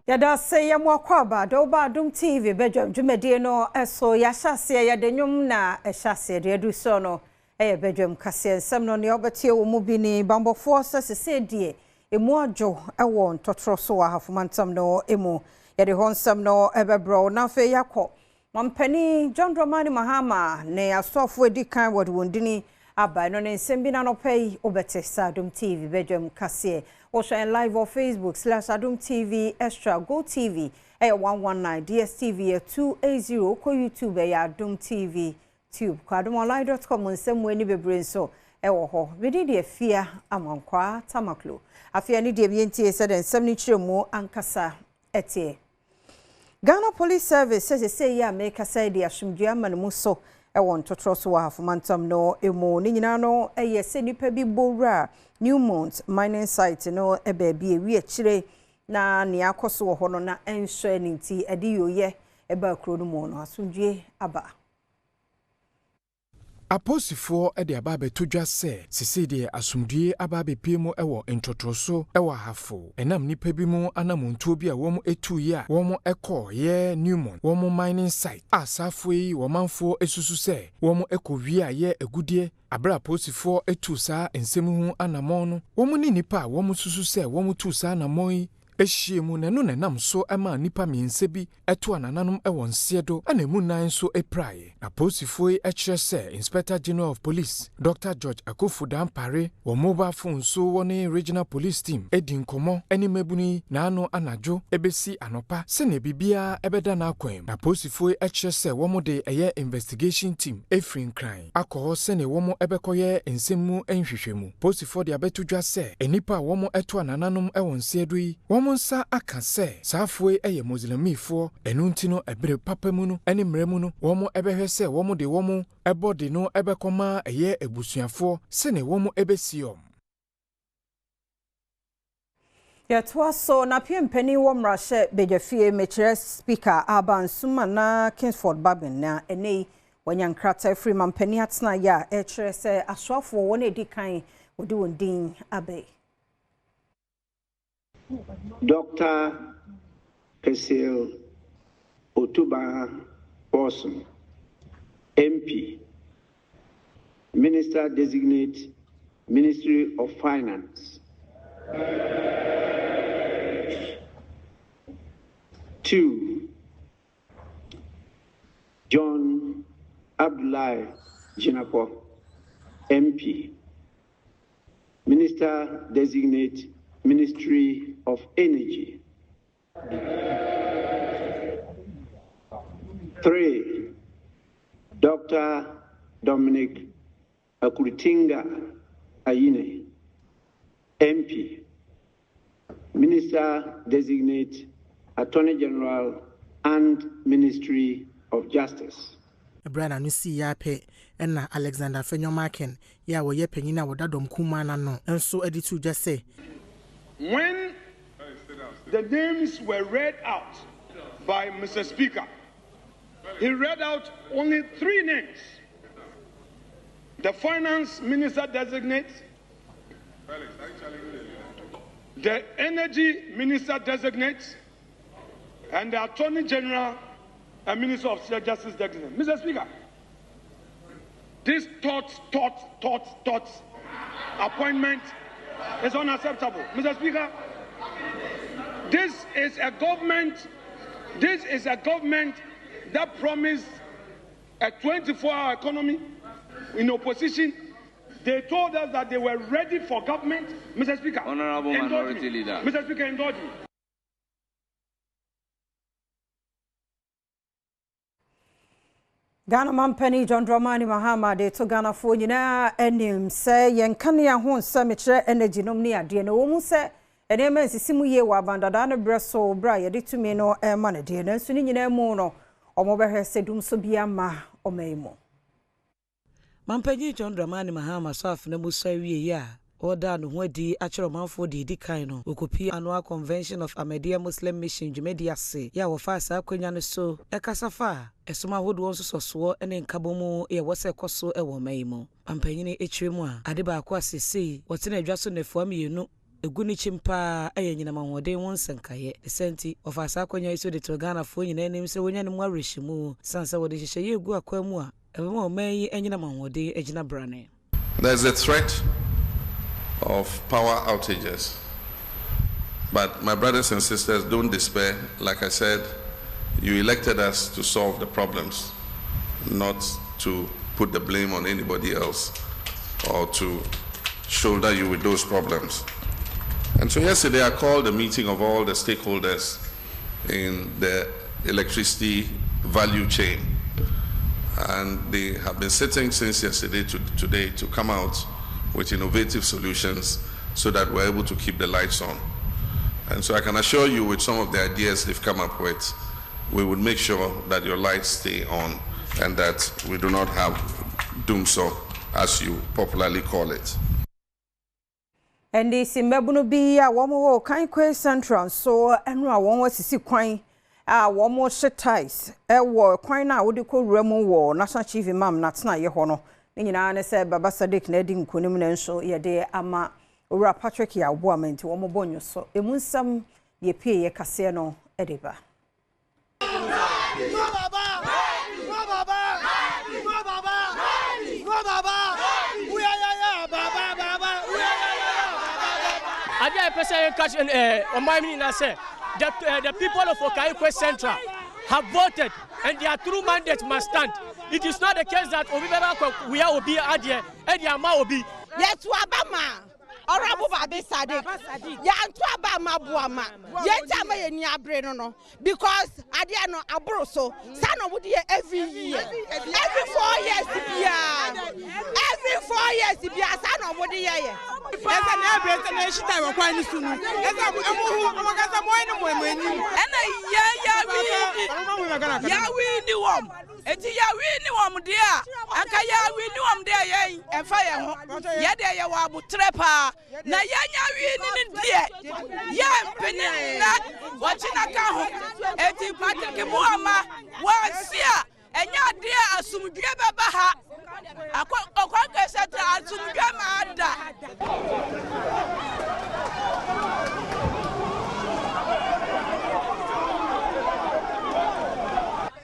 Yada say ya mwakwaba do Badwam TV Badwam dwumade no eso ya hyase ya denwom na hyase de edu so no Badwam kase nsem no ne obetie wo mu bi ni bambofo sese die emu adwo ewo ntotoro so wa hafomantam no emu yade honsam no ebebro na fe yakọ mampani John Dramani Mahama ne asofo edikan wode wondini aba no ne nsem bi na no pay obete Adom TV Badwam kase Watching live on Facebook /Adom TV Extra Go TV 119 DSTV 280 ko YouTube Adom TV Tube kwadomonline.com nsem weni bebre nso ewo ho bedi de afia amankwa tamaklo afia ni de bientie se den nsem ni kiremu ankasa etie Ghana Police Service say ya make say de asumdua manemu so ewo ntotoro so wa hafomantam no emu ni nyina no se nipa bi bowra Newmont mining site no baby ewi akire na ne akoso wo ho no na enso aninti ade yoye eba kro no mo no asundue aba Aposifo ede aba betodwa se sisi de asumdue aba bepie mu ewo ntotroso ewo hafo enam nipa bi mu anamontuo bi a wo mu etuye a wo mu ekọ ye Newmont wo mu mining site asafo yi wo manfo esusu se wo mu ekowie a ye agudie abra aposifo etu saa ensemu hu anamon no wo mu ni nipa wo mu susu se wo mu tu saa anamon yi ehyiemu nenu nenam so ema nipa miense bi eto anananum ewon siedo anemu nan so eprae aposifo ekire se Inspector General of Police Dr. George Akufudan Pare wo mobile phone so woni regional police team edin komo animebuni na ano anajo ebesi anopa se ne bibia ebeda na akwem aposifo ekire se wo mo de eye investigation team efrin crime akọ se ne wo mo ebekoye ensemu enhwehwemu aposifo de abetudwa se enipa wo mo eto anananum ewon siedo yi Monsa akase safwe eye muslimifo enuntino ebre papemu no ene mremu no womo ebehwe se womo de womo ebode no ebekoma eye ebusuafo se ne womo ebesiom Yatwa so na piempeni wo mrahye bejafie mechire speaker Abansuma na Kingsford Babin na ene wanyankrata free mampeni atna ya echire se aswafo wona edikan wodi wondin abai Dr. Kesil Otuba Person, MP, Minister Designate, Ministry of Finance. 2. John Abdullahi Jinapo, MP, Minister Designate, Ministry of Energy. 3. Dr. Dominic Akuritinga Ayine, MP, Minister Designate, Attorney General and Ministry of Justice. Brana nusi yape ena Alexander Fenyomaken ya woye penyina wodadom kumana no enso editu just say when the names were read out by Mr. Speaker, he read out only 3 names. The Finance Minister Designate, the Energy Minister Designate, and the Attorney General and Minister of Justice Designate. Mr. Speaker, this thought appointment is unacceptable. Mr. Speaker, this is a government that promised a 24-hour economy in opposition. They told us that they were ready for government. Mr. Speaker, Honorable Minority Leader. Mr. Speaker, indulge me. Ghana mampani John Dramani Mahama de to Ghana fo nyina enim se yenkane ho nsa mekire energy nom ne ade na wo mu se enema nsisimu ye wa bandada na breso bra ye de tumi no e ma ne de na nsu ni nyina mu no omo behwe se dum so bia ma omaimo mampani John Dramani Mahama so afena mu so awie ya Oda no hwadi achiro manfo de dikan no okopi annual convention of Ahmadiyya Muslim Mission Jumedi ase ya wo fa sa kwanya no so ekasafa esoma hodo won soso ene nkabomu ye wose koso e wo maimo ampanyine echire mu a ade ba akwa sesei wote na adwa so nefo amienu eguni chimpa eye nyina mahode won sankaye senti of asakonya iso de to Ghana fo nyina nim se wonya ne mo areshimu sansa wode hyehyeye egu akwamu a ebema o mayi enyina mahode egina brane. There's a threat of power outages, but my brothers and sisters, don't despair. Like I said, you elected us to solve the problems, not to put the blame on anybody else or to shoulder you with those problems. And so yesterday I called a meeting of all the stakeholders in the electricity value chain, and they have been sitting since yesterday to today to come out with innovative solutions so that we're able to keep the lights on. And so I can assure you, with some of the ideas they've come up with, we would make sure that your lights stay on and that we do not have doomsday, as you popularly call it. And this Mebunu be a woman kind central, so and one was see quine. One more shit ties. War quine now would you call Remo War, National Chief Imam, that's not your honor. Meaning, I said, Baba Sadik Nedim Kuniminenso, ye de ama, Ura Patrick ya woman to Omo Bonyo, so it was some ye pay ye casino ediba. I get a person catch on my meaning. I say that the people of Okaikwe Central have voted and their true mandate must stand. It is not the case that we are Obi Adie, Ediama Obi. Yes, Wabama. Orabu Babi Sadik. Yantua Bama Buama. Yentama Yenya Breno. Because Adiano Abroso, Sano would hear every year. Every 4 years to be every 4 years to be a Sano would hear. There's an airplane nation time of Quine soon. And we knew one. And we knew one there. And Kaya we knew one there and fire. Yada Yawabu Trepa. Na yanya wini ndiye ya penina wachina kaho eti Patrick Muama wansia enya dia asumdwe baba ha akwa seta asumdwe maada.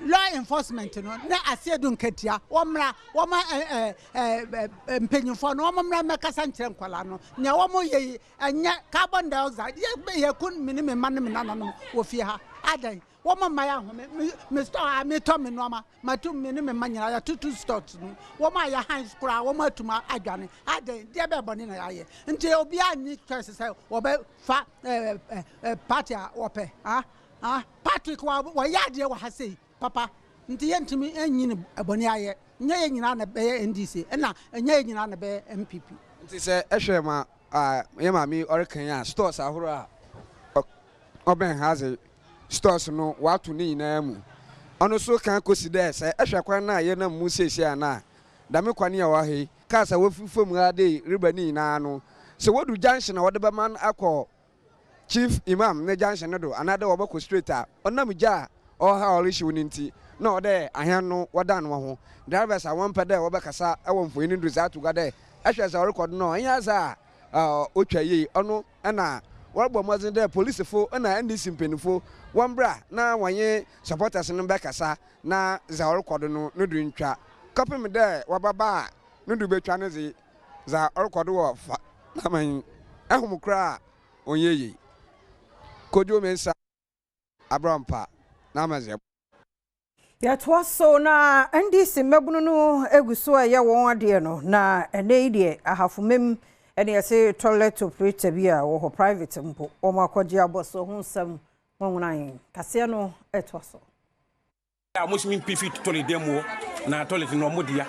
Law enforcement no na asiedun ketia womra woma mpenyimfo no womra mekasa nkyere nkwala no nya womo ye anya carbon dioxide ye kun minime man me nananom wo fie ha adan woma maya home me store me to me noma matum minime manyira ya tutu stocks no woma ya hands kura woma tuma adwane adan de be boni na yaye nti obi anyi choice say wo be fa party wope Patrick wa yade wa hase Papa, Ntiyentimi enyini aboni aye. Nye nyina na be NDC. Na nye nyina na be MPP. Nti se ehwema ye mami orekan stores ahoro a oben haze stores no watu ni nyina mu. Ono so kan kosi de se ehwe kwan na ye na mu sesi ana. Dame kwane ya wa he. Kasa wafufom ade riba ni nyina no. Se wodu junction na wode be man akọ Chief Imam ne junction do anade wo bako straight a onam ja or how issue ninti no there ahia no wada no ho drivers a one pede wo bekasa e wo mfo ni ndruza to gade ehwe za record no anya za otwa yi ono na worbo mazin there police fo na NDC mpenifo wambra na wanye supporters no bekasa na za record no no du ntwa copy me there wababa no du betwa ne za record wo fa na man ehum kra onyeyi kojo mensa abrampa Namaze. Yet was so na NDC Mebunu eguso a ya won ade no na ene de ahafumem ene yese toilet operator bia wo private mpo o makoje aboso hunsam wonwunan kase no etwaso a muslim pifi toilet demo na toilet no modia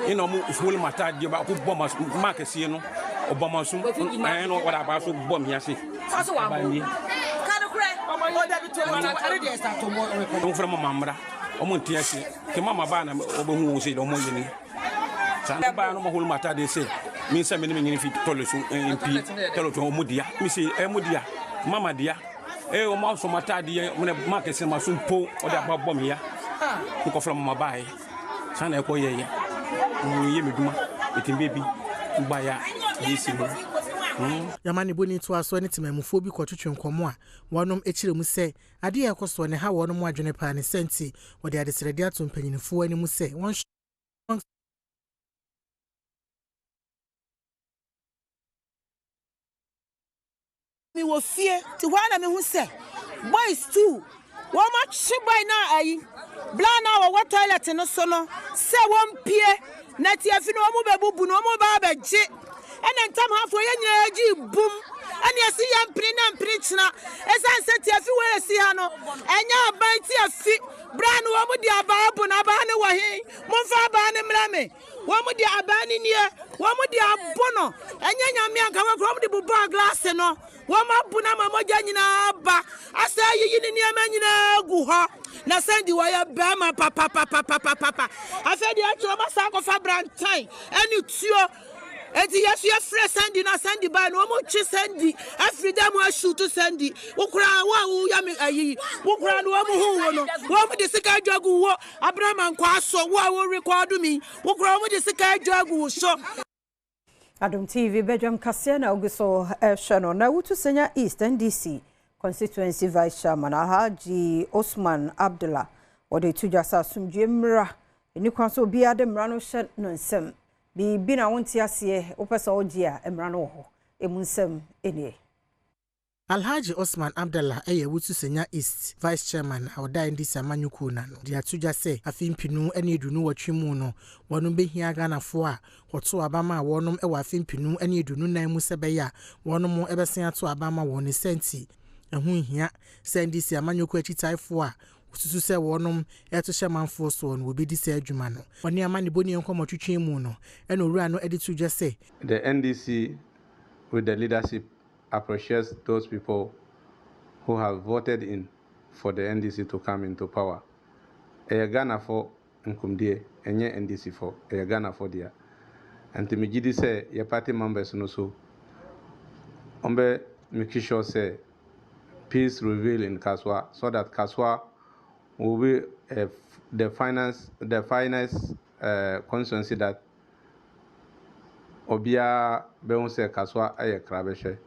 ino mu full mata de ba ko boma makase no obama so no wada ba so bom hiase don't from Mamra, Omontiasi, Mama Bana, Obu said, Omoni. Sanaba no whole matter they say, means some minimum if you told us in P. Tell to Mudia, Missy Emudia, Mama dear, oh, mouse of Matadia, when a market in my soon po or that bomb here. Look from my buy. San Ecoya, Yemiduma, it in baby, buy a DC. Yamani boni to aso ne temamufo bi kwotwetwe nkomo a wonom echire mu se ade ya ekoso ne ha wonom adwene pa ne senti wo de adesrede ato mpanyinfo ani mu se won mi wo fie ti wana me hu se boys too wo ma chibai na ayi bla na wo toilet no so no se won pie na ti afi no mo bebubu no mo ba beje ene ntam hafo ye nyaaji bum ene asi ya mpri na mpri china esan se ti afi we asi ha no enya aban ti afi bra no wo mo di ababu na ba ne wo he mo fa ba ne mrame wo mo di abani nie wo mo di abono enya nyame anka wo mo di buba glass no wo ma buna mamoja nyina ba asa yiyi ni niam nyina gu ho na sendi wo ya ba ma papa afedi atro ma sa ko fa brantan eni tuo eti yesu ye fresh sendi na sendi ba no mo chi sendi afrida mo shoot sendi ukura wo ya me ayi ukura no mo hu wo no wo mo de sika dwagu wo abraham nkwa so wo record mi ukura mo de sika dwagu so Adom TV Badwam kase na oguso shano na wutu senya East NDC constituency vice chairman Alhaji Osman Abdullah ode tujasa sumdwe mra eni kwanso obi ade mra no hye no nsem bi na wonti ase opesa oji a mra no ho emunsem enie Alhaji Osman Abdullah wutu senya East vice chairman oda NDC amanyuku na no dia tuja se afimpinu ene edunu watwemu no wono behia ganafo a woto abama wonom afimpinu ene edunu nan mu sebeya wonom ebesen ato abama woni senti ehu hia se NDC amanyuku achitaifo a susu se wonom eto hyemanfo so no obedi se adwuma no oni amane boni enkomotwetwemu no ene owura no edi tuja se the NDC with the leadership appreciates those people who have voted in for the NDC to come into power. Ghana for Nkumdie, enye NDC for Ghana for dia. And to me, say your party members no so. Ombe make sure say peace reveal in Kaswa so that Kaswa will be the finest constituency that Obia Beunse Kaswa aye krabeshe.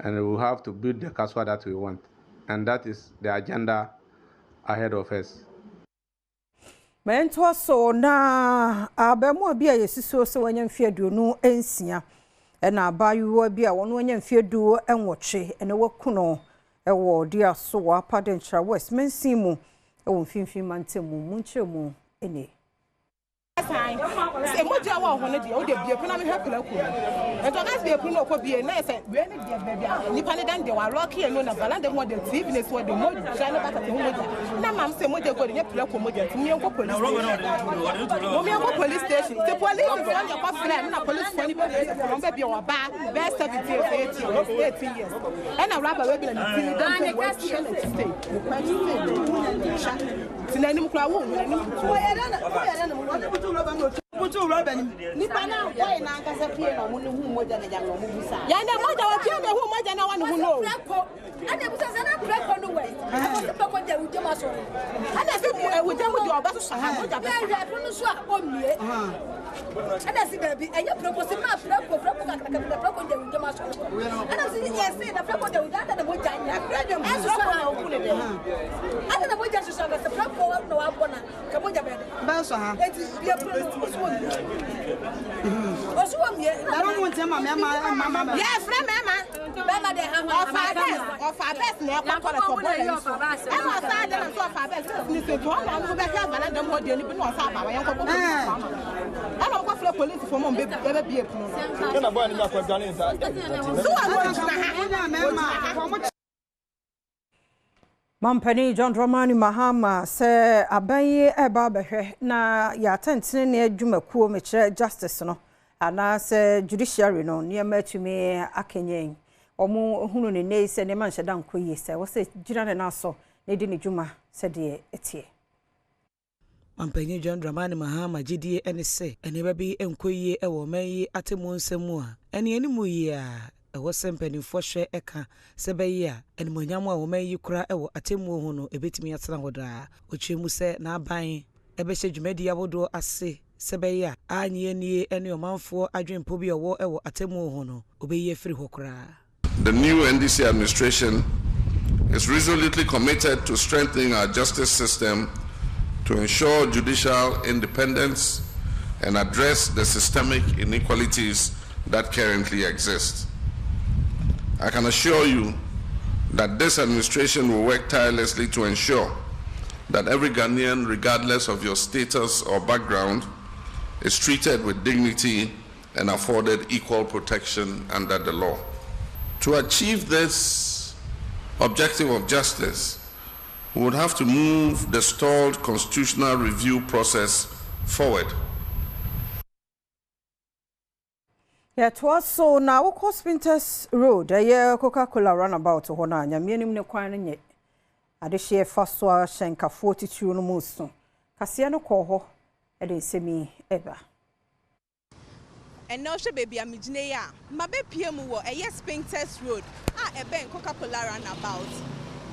And we will have to build the Kaswa that we want. And that is the agenda ahead of us. Mento so na abemu bia yesiso se wanya mfiedu no ensia na abayu bia wono wanya mfiedu enwoche ene wakuno ewo dia so wa padentra west mensimu ewo mfimfim mantemu munchemu ene se moja wa hono de o de bie pena me hepela ku e to gas bie pena ko bie na se we ne de bia ni pane dan de wa rock here no na balande mo de tv ne so de moja na baka te moja na mam se moja go de hepela ko moja ti mi enko police mo mi enko police station the police is on your friend na police for ni be bia wa ba be 18 years and na raba we bi na ti dan se we stay tinani mu kra wo Butu roba ni pana kwa na nkasa pie na mu hu moja na janga mu busa ya na moja wa pie na hu moja na wa hu no ana busa sana preko no we ana preko de uje ma so ana fi uje mu de oba so ha moja be ya no so a omie ana si da bi eye preko si ma preko preko de uje ma so ana si yes na preko de uje ana moja nya ana so na oku ne de ana na moja so so ga preko no wa bona ka moja be ba so ha enti bi preko yes, mama. Mama de of our best now. Mampani John Dramani Mahama se abaye eba behwe na ya tentene ne adwumakuo mekire justice no ana se judiciary no niam atumi akenyen omo hunu ne nei se ne manhye dan koyi se wo se gira ne naso ne di ne dwuma se de etie Mampani John Dramani Mahama gidie ene se ene babi enkoyi ewo mayi atemu nsemu a ene animu yi a ewo sempeni fohwe eka sebeyi a ene monyam a wo mayi kura ewo atemu hu no ebetimi atena hoda ochemu se na aban ebehye dwumadi abodo ase sebeya anye nie ene omanfo adwempo bi owo ewo atemu ho no obeye firi hokra. The new NDC administration is resolutely committed to strengthening our justice system to ensure judicial independence and address the systemic inequalities that currently exist. I can assure you that this administration will work tirelessly to ensure that every Ghanaian, regardless of your status or background, is treated with dignity and afforded equal protection under the law. To achieve this objective of justice, we would have to move the stalled constitutional review process forward. Yeah, it was so now Spinters Road, a year Coca-Cola runabout to Honanya, meaning the quine yet. I the share first war Shanka 42 no muso. Cassiano Coho, I didn't see me ever. And now, baby, I'm Mijnea. My baby, a yes, Spinters Road. A bank Coca-Cola runabout.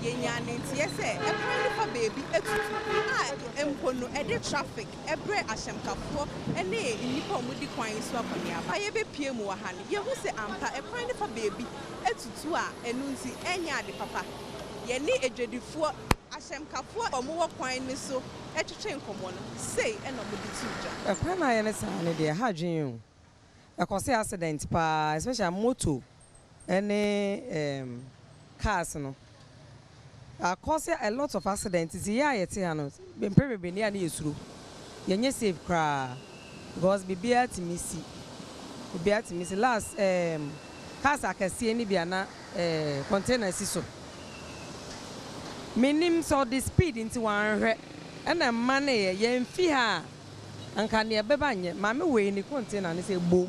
Yenya nenti yese e prende fa baby etutu empono e de traffic e bre ahyemkafo ene nipa omudi kwan so akonia ba ye be pie mu wa han ye hu se ampa e prende fa baby etutu a enu nti enya ade papa ye ni edwedifo ahyemkafo omo wo kwan ni so e twetwe nkomo no sei e no mudi tuja e kwan na ye ne sa ne de ha dwen e kose accident pa especially moto ene cars no cause a lot of accidents. Yeah, it's here. Been probably near Yesuru. Yenye safe cry. Because be bear to missy. Be bear to missy. Last cars I can see any biana container so. Minim saw the speed into one and a money yen fee her. And can near bebanye, mammy way in the container and say boom.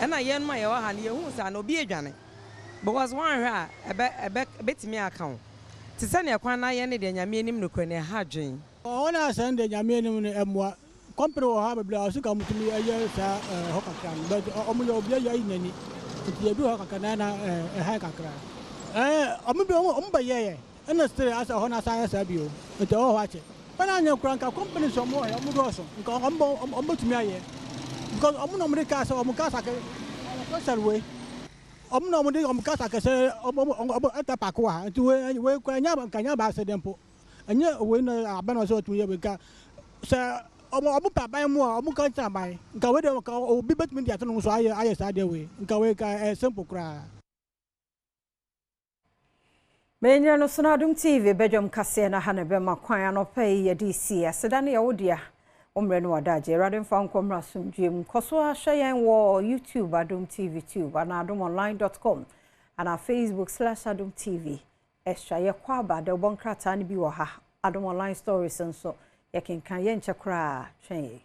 And I yen my hand here who's an obedient. Because one ra a bit me account. To send a quan I ended in your meaning no crane a hard dream. When I send a Yamin and company will have a blouse to come to me a year, Hokakan, but Omulo be in any. If you do Hokakanana, a hacker. Omba, and a still as a Hona Science Abu, with the all watch it. But I know Crank company some more, Omugoso, Ombo to me, because Omunomicas or Mukasa way. No mudi omkasa kese atapakwa we kwanya ba se dempo anya we na abana so tuye beka se omu papa mu omu ka tabai nka we de obi betumi dia tonu so aye sa de we nka we ka simple kra Menya no Adom TV Badwam kase na ha ne be makwan no pay ye DC aseda ne ye wodia omre no wadaje radin fa nkomra sumdwem koso ahyeyen wo YouTube Adom TV tube and adomonline.com and our Facebook/Adom TV extra ye kwa ba de bonkrata ne bi wo ha Adom Online Stories nso ye kenkan ye nche kra twen